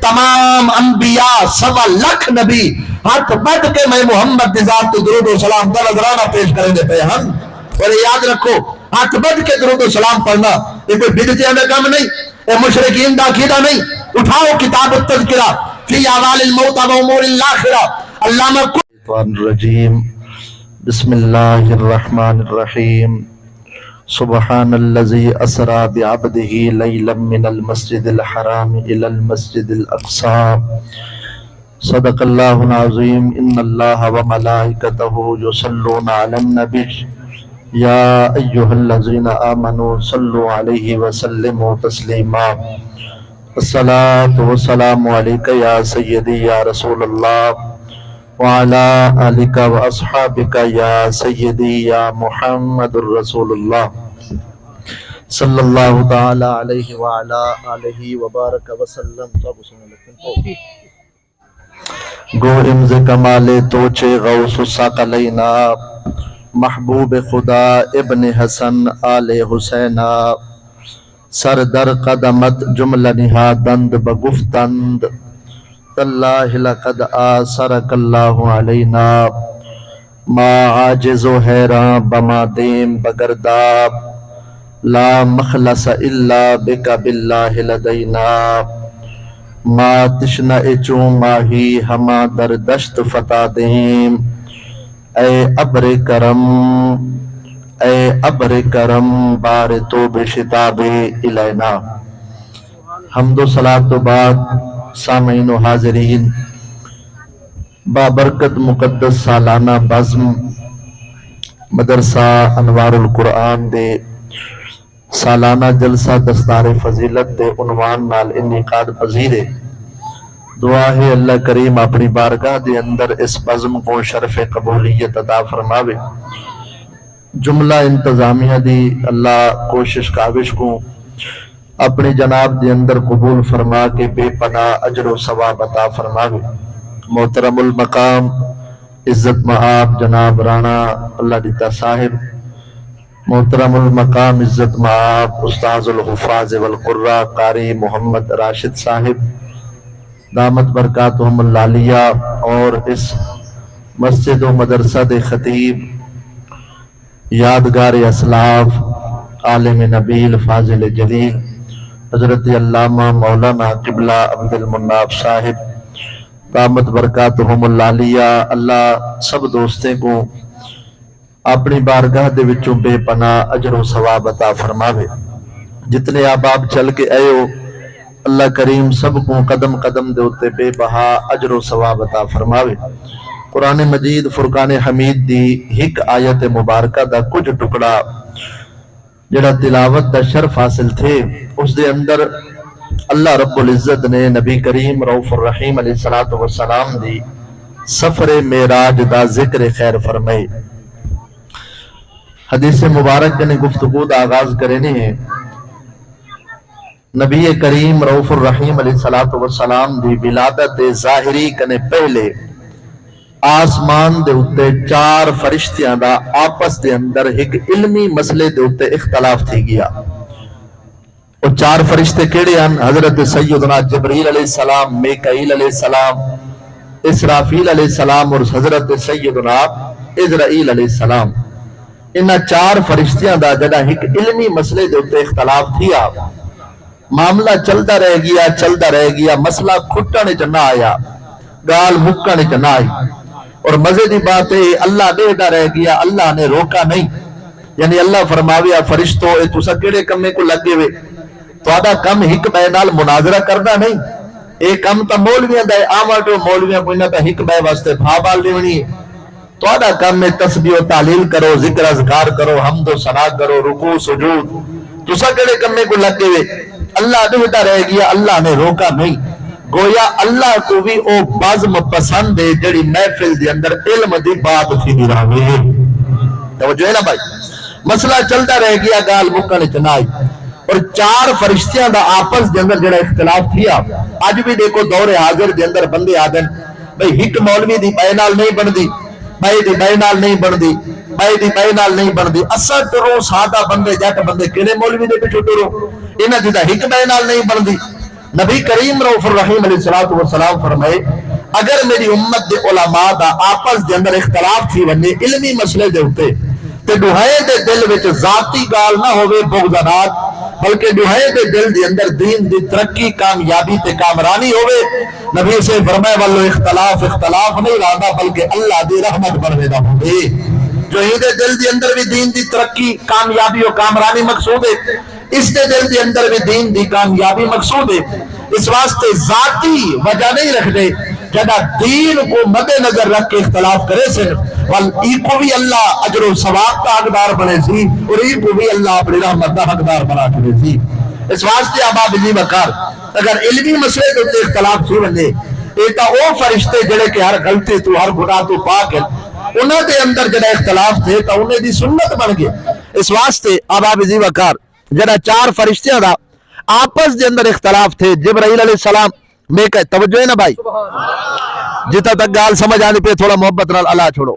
تمام انبیاء 1.25 لاکھ نبی ہاتھ بڑھ کے میں محمد دی ذات تو درود و سلام دا نذرانہ پیش کریں دے پہ ہم. اور یاد رکھو ہاتھ بڑھ کے درود و سلام پڑھنا یہ کوئی بدعتیاں دا کام نہیں، یہ مشرکین دا عقیدہ نہیں. اٹھاؤ کتاب التذکرہ فی اعمال الموتى و امور الاخرہ علامہ الرجیم. بسم اللہ الرحمن الرحیم. سبحان الذی اسری بعبدہ لیلا من المسجد الحرام الى المسجد الاقصى. صدق اللہ العظیم. ان اللہ وملائکتہ یصلون علی النبی یا ایہا الذین آمنوا صلوا علیہ وسلموا تسلیما. الصلاۃ والسلام علیک یا سیدی یا رسول اللہ وعلی آلک و اصحابک یا سیدی یا محمد الرسول اللہ صلی اللہ تعالی علیہ وعلی آلہ وبارک وسلم. گو امز کمال توچے غوث ثقلینا محبوب خدا ابن حسن آل حسینہ سر در قدمت جملہ نہادند بگفتند تاللہ لقد آثرک اللہ علینا ما عاجز و حیران بما دیم بگرداب لا مخلص الا بک باللہ لدینا ما تشنع چون ماہی ہما در دشت فتح دیم. اے ابر کرم اے ابر کرم بار تو بشتاب الینا. حمد و صلاۃ و بعد سامعین و حاضرین، بابرکت مقدس سالانہ بزم مدرسہ انوار القرآن دے سالانہ جلسہ دستار فضیلت دے عنوان نال انعقاد پذیر ہے. دعا ہے اللہ کریم اپنی بارگاہ دے اندر اس بزم کو شرف قبولیت عطا فرماوے. جملہ انتظامیہ دی اللہ کوشش کاوش کو اپنی جناب دے اندر قبول فرما کے بے پناہ اجر و ثواب عطا فرماوے. محترم المقام عزت مآب جناب رانا اللہ دیتا صاحب، محترم المقام عزت مآب استاذ الحفاظ والقرہ قاری محمد راشد صاحب دامت برکاتہم العالیہ، اور اس مسجد و مدرسہ دے خطیب یادگار اسلاف عالم نبیل فاضل جلیل حضرت علامہ مولانا قبلہ عبد المناب صاحب دامت برکاتہم العالیہ. اللہ سب دوستیں کو اپنی بارگاہ دے وچوں بے پناہ اجر و ثواب عطا فرماوے. جتنے آپ چل کے آئے ہو اللہ کریم سب کو قدم قدم دے اتے بے بہا اجر و ثواب عطا فرماوے. قرآن مجید فرقان حمید دی ہک آیت مبارکہ دا کچھ ٹکڑا جڑا تلاوت دا شرف حاصل تھے، اس دے اندر اللہ رب العزت نے نبی کریم رؤوف الرحیم علیہ السلام دی سفر معراج دا ذکر خیر فرمائے. حدیث مبارک نے گفتگو دا آغاز کرنے ہیں. نبی کریم رؤوف الرحیم علیہ السلام دی ولادت ظاہری کنے پہلے آسمان دے اتے 4 فرشتیاں دا آپس دے اندر ایک علمی مسئلے دے اتے اختلاف تھی گیا. وہ 4 فرشتے کیڑے ہیں؟ حضرت سیدنا جبریل علیہ السلام، میکائیل علیہ السلام، اسرافیل علیہ السلام اور حضرت سیدنا عزرائیل علیہ السلام. انہاں 4 فرشتیاں دا جڑا ایک علمی مسئلے دے اتے اختلاف تھیا، معاملہ چلتا رہ گیا، مسئلہ کھٹنے چ نہ آیا، گال مکنے چ نہ آئی. اور مزے دی بات ہے اللہ دیکھتا رہ گیا، اللہ نے روکا نہیں. یعنی اللہ فرماویا فرشتو اے تسا کیڑے کمے کو لگے ہوئے، تہاڈا کم ہک بے نال مناظرہ کرنا نہیں، اے کم تا مولویاں دا آواٹو مولویاں کوئی نہ تا ہک بے واسطے بھا بال لیونی ہے. تہاڈا کم میں تسبیح و تعلیل کرو، ذکر اذکار کرو، حمد و ثنا کرو، رکوع سجود. تسا کیڑے کمے کو لگے ہوئے، اللہ دیکھتا رہ گیا، اللہ نے روکا نہیں. گویا اللہ کو بھی او بازم پسند ہے جڑی محفل دے اندر علم دی بات تھی بھی رہے. توجہ ہے نا بھائی، مسئلہ چلتا رہ گیا، گال مکن چ نہ آئی. اور 4 فرشتیاں دا آپس دے اندر جڑا اختلاف تھیا، اج بھی دیکھو دور حاضر دے اندر بندے آدن بھئی ہک مولوی دی بے نال نہیں بندی، بھائی دی بے نال نہیں بندی، بھائی دی بے نال نہیں بندی. اسا ٹرو سادہ بندے جٹ بندے کیڑے مولوی دے پیچھے ٹرو، انہاں دی ہک بے نال نہیں بندی. نبی کریم رؤوف الرحیم علیہ السلام فرمائے اگر میری امت دے علماء دا آپس دے اندر اختلاف تھی ونجے علمی مسئلے دے ہوتے تے ڈوہے دے دل وچ ذاتی گال نہ ہوئے بغضانات بلکہ ڈوہے دے دل دے اندر دین دی ترقی کامیابی تے کامرانی ہوئے نبی سے فرمائے والو اختلاف نہیں رہا بلکہ اللہ دی رحمت بنوے دا ہوئے جو ہی دے دل دے اندر بھی دین دی ترقی کامیابی و کامرانی مقصود ہے اس دے دل دے اندر بھی دین دی کامیابی مقصود ہے اس واسطے ذاتی وجہ نہیں رکھ دے جدہ دین کو مد نظر رکھ کے اختلاف کرے سے ای کو بھی اللہ اجر و ثواب کا حقدار بنے سی اور ای کو بھی اللہ اپنی رحمت کا حقدار بنا کرے سی اس واسطے احباب جی وقار اگر علمی مسئلے کے اختلاف سی بنے ایتا او فرشتے جڑے کہ ہر غلطی تو ہر گناہ تو پاک ہے انہوں دے اندر جڑا اختلاف تھے تو انہیں دی سنت بن گئے اس واسطے احباب جی وقار جڑا 4 فرشتیاں دا آپس دے اندر اختلاف تھے جبرائیل علیہ السلام میں کہ توجہ ہے نا بھائی جتا تک گال سمجھ آنے پہ تھوڑا محبت نال اللہ چھوڑو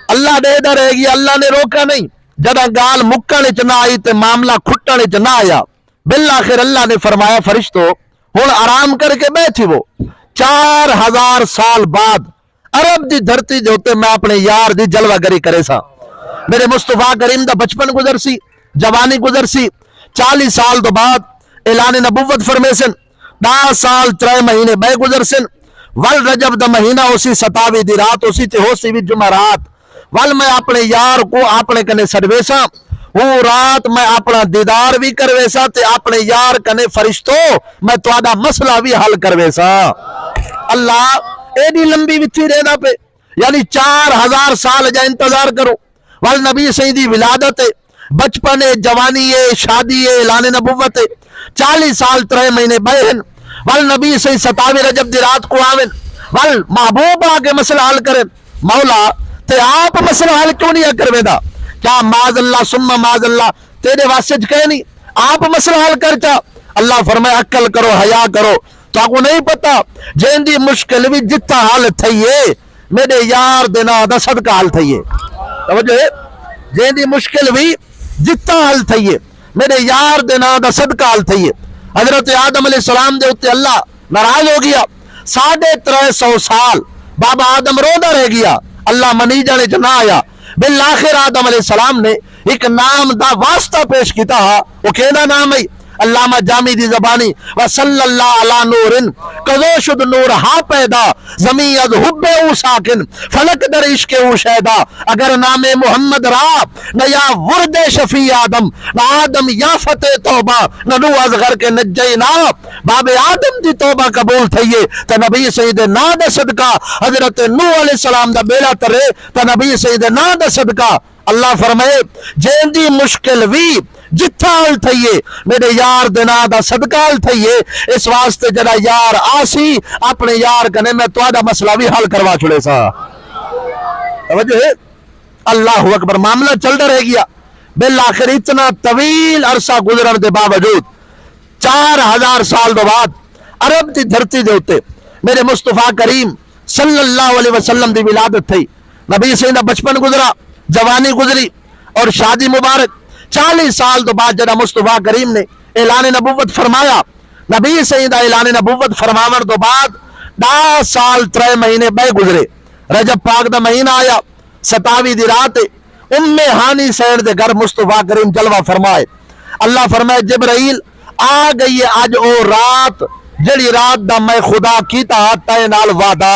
اللہ دے دا رہے گی اللہ نے روکا نہیں جدا گال مکانے چنا آئی تے معاملہ کھٹانے چنا آیا بالآخر اللہ نے فرمایا فرشتو ہون آرام کر کے بیٹھی وہ 4000 سال بعد عرب دی دھرتی دے ہوتے میں اپنے یار دی جلوہ گری کرے سا میرے مصطفیٰ کریم دا بچپن گزر سی جوانی گزر سی 40 سال دو بعد اعلان نبوت فرمیسن 10 سال 3 مہینے بے گزر سن ول رجب دا مہینہ اسی 27 دی رات اسی تے ہو سی بھی جمعرات ول میں اپنے یار کو اپنے کنے سڑویسا وہ رات میں اپنا دیدار بھی کرویسا تے اپنے یار کنے فرشتو میں تو آدھا مسئلہ بھی حل کرویسا اللہ ایڈی لمبی وچھی رہنا پہ یعنی 4000 سال جا انتظار کرو ول نبی سیدی ولادت بچپن جوانی شادی اعلان نبوت 40 سال 3 مہینے بہن ول نبی سے 27 رجب دی رات کو آوین ول محبوب آگے مسئلہ حل کریں مولا تے آپ مسئلہ حل کیوں نہیں کروے دا کیا معاذ اللہ سمم معاذ اللہ تیرے واسج کہے نہیں آپ مسئلہ حل کرتا اللہ فرمائے عقل کرو حیا کرو تو آپ کو نہیں پتا جین دی مشکل بھی جتا حال تھئیے میرے یار دینا دا صدقہ حال تھئیے توجہ ہے جین دی مشکل بھی جتا حال تھئیے میرے یار دینا دا صدقہ حال تھئیے حضرت آدم علیہ السلام دے ہوتے اللہ ناراض ہو گیا 350 سال بابا آدم روندہ رہ گیا اللہ منی جانے جنا آیا بالآخر آدم علیہ السلام نے ایک نام دا واسطہ پیش کیتا وہ کہنا نام ہے علامہ جامی دی زبانی وصلی اللہ علی نورن قضو شد نور ہا پیدا زمین از حب او ساکن فلک در عشق او شیدا اگر نام محمد را نہ یا ورد شفیع آدم نہ آدم یا فتح توبہ نہ نو از غر کے نجینا باب آدم دی توبہ قبول تھئیے تا نبی سید نا دا صدقہ حضرت نو علیہ السلام دا بیلا ترے تا نبی سید نا دا صدقہ اللہ فرمائے جین دی مشکل وی جتھا حل تھئیے میرے یار دینا دا صدقہ حل تھئیے اس واسطے جڑا یار آسی اپنے یار کنے میں تو آدھا مسئلہ بھی حل کروا چھوڑے سا توجہ ہے اللہ اکبر معاملہ چلتا رہ گیا بالآخر اتنا طویل عرصہ گزرن دے باوجود 4000 سال دو بعد عرب دی دھرتی دے ہوتے میرے مصطفیٰ کریم صلی اللہ علیہ وسلم دی ولادت تھی نبی سیدہ بچپن گزرا جوانی گزری اور شادی مبارک 40 سال تو بعد جڑا مصطفیٰ کریم نے اعلان نبوت فرمایا نبی سیدہ اعلان نبوت فرماور تو بعد 10 سال 3 مہینے بے گزرے رجب پاک دا مہینہ آیا 27 دی رات ام ہانی سین دے گھر مصطفیٰ کریم جلوہ فرمائے اللہ فرمائے جبرائیل آ گئی آج او رات جڑی رات دا میں خدا کیتا تے نال وعدہ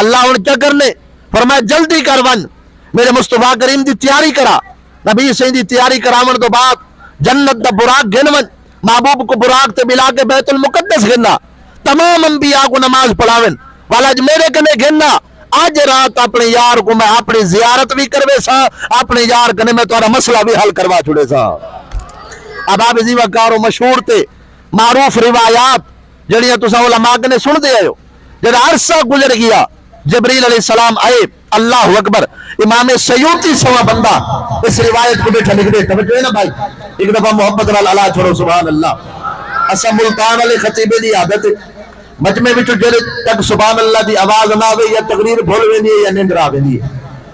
اللہ ان کیا کرنے فرمائے جلدی کر ون میرے مصطفیٰ کریم دی تیاری کرا نبی سے دی تیاری کراون تو بعد جنت دا براق گھنون محبوب کو براق تے ملا کے بیت المقدس گھننا تمام انبیاء کو نماز پڑھاون والا جو میرے کنے گھننا آج رات اپنے یار کو میں اپنی زیارت بھی کروے سا اپنے یار کنے میں تمہارا مسئلہ بھی حل کروا چھوڑے سا اب آپ زیوہ کارو مشہور تے معروف روایات جڑیاں تو سا علماء کنے سن دے آئے جڑا عرصہ گزر گیا جبریل علیہ السلام آئے اللہ اکبر امام سیوطی سوا بندہ اس روایت کو بیٹھا لکھ دے توجہ ہے نا بھائی ایک دفعہ محبت نال اللہ چھوڑو سبحان اللہ اسا ملتان علی خطیبے دی عادت مجمع وچ جڑے تک سبحان اللہ دی آواز نہ آوے یا تقریر بھول ویندی ہے یا نیندر آ ویندی ہے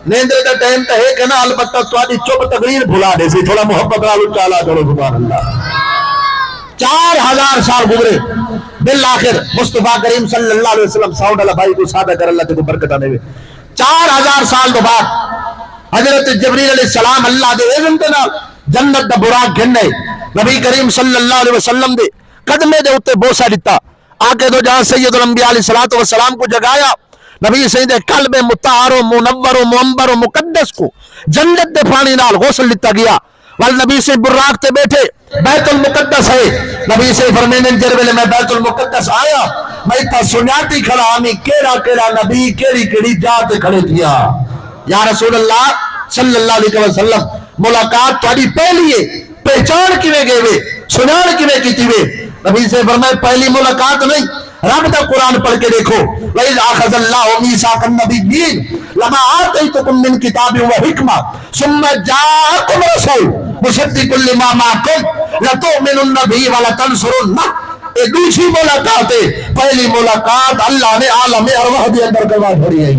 نیندر دا ٹائم تے ہے کہ نا البتہ تواڈی چپ تقریر بھلا دے سی تھوڑا محبت نال اچھا اللہ چھوڑو سبحان اللہ 4000 سال گزرے، بالآخر مصطفیٰ کریم صلی اللہ علیہ وسلم ساؤنڈ اللہ بھائی کو سادہ کر اللہ تے کو برکت آنے ہوئے 4000 سال دو بعد حضرت جبریل علیہ السلام اللہ دے اذن دے نال جنت دا براق گھنے نبی کریم صلی اللہ علیہ وسلم دے قدمے دے اتے بوسا دیتا آکے دو جہاں سید الانبیاء علیہ السلام کو جگایا نبی سید قلب مطہر و منور و معمر و مقدس کو جنت دے پانی نال غسل لیتا گیا والنبی سے براق تے بیٹھے بیت المقدس ہے نبی سے فرمینے جربلے میں بیت المقدس آیا میں تا سنیاتی کھڑا آمی کیڑا نبی کیڑی جاتے کھڑے تھیا یا رسول اللہ صلی اللہ علیہ وسلم ملاقات تھوڑی پہلی ہے پہچان کیویں گئے وے سنان کیویں کیتی وے نبی سے فرمائے پہلی ملاقات نہیں رب دا قرآن پڑھ کے دیکھو وَإِذْ أَخَذَ اللَّهُ مِيثَاقَ النَّبِيِّينَ لَمَا آتَيْتُكُم مِّن كِتَابٍ وَحِكْمَةٍ ثُمَّ جَاءَكُمْ رَسُولٌ مُصَدِّقٌ لِّمَا مَعَكُمْ لَتُؤْمِنُنَّ بِهِ وَلَتَنصُرُنَّهُ یہ دوسری ملاقات ہے پہلی ملاقات اللہ نے عالم ارواح دے اندر کروا چھوڑی ہے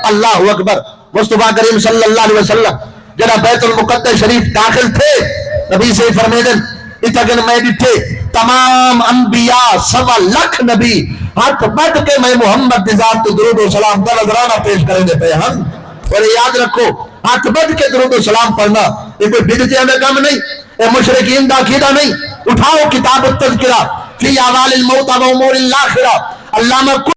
اللہ اکبر مصطفیٰ کریم صلی اللہ علیہ وسلم جنہ بیت المقدس شریف داخل تھے نبی سے فرمیدن اتگن میں ڈٹھے تمام انبیاء 1.25 لاکھ نبی ہاتھ بڑھ کے میں محمد ذات تو درود و سلام دا نظرانہ پیش کریں دے پہ ہم اور یاد رکھو ہاتھ بڑھ کے درود و سلام پڑھنا یہ کوئی بدعتیاں میں کام نہیں یہ مشرکین دا عقیدہ نہیں اٹھاؤ کتاب التذکرہ فی اعمال الموتى و امور الاخرہ علامہ